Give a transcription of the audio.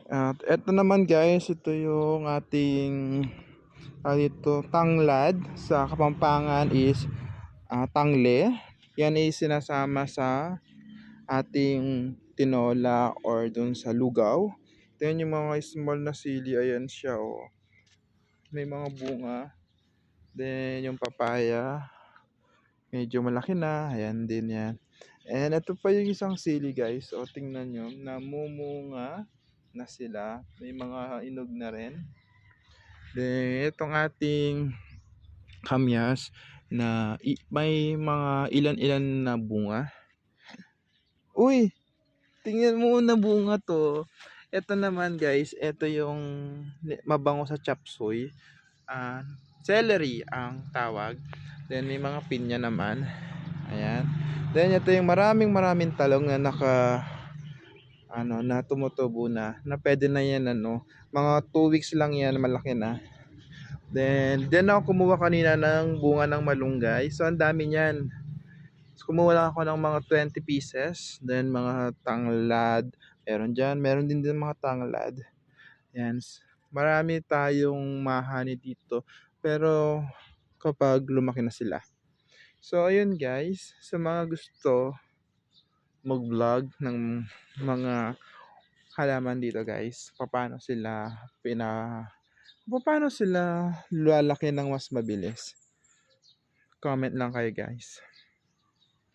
At eto naman guys, ito yung ating dito, tanglad. Sa Kapampangan is tangle. Yan ay sinasama sa ating tinola or dun sa lugaw. Ito yung mga small na sili. Ayan siya, oh. May mga bunga. Then yung papaya, medyo malaki na. Ayan din yan. And ito pa yung isang sili guys. O tingnan nyo, namumunga na sila. May mga inog na rin. Then itong ating kamyas na may mga ilan-ilan na bunga. Uy, tingnan mo na bunga to. Ito naman guys, ito yung mabango sa chapsuy. Celery ang tawag. Then may mga pinya naman. Ayan. Then ito yung maraming talong na na tumutubo na pwede na yan mga 2 weeks lang yan, malaki na. Then ako kumuha kanina ng bunga ng malunggay. So ang dami niyan. So, kumuha lang ako ng mga 20 pieces. Then mga tanglad, meron din mga tanglad. Yan. Marami tayong mahani dito. Pero kapag lumaki na sila. So ayun guys, sa mga gusto mag-vlog ng mga halaman dito guys, paano sila lalaki ng mas mabilis. Comment lang kayo guys.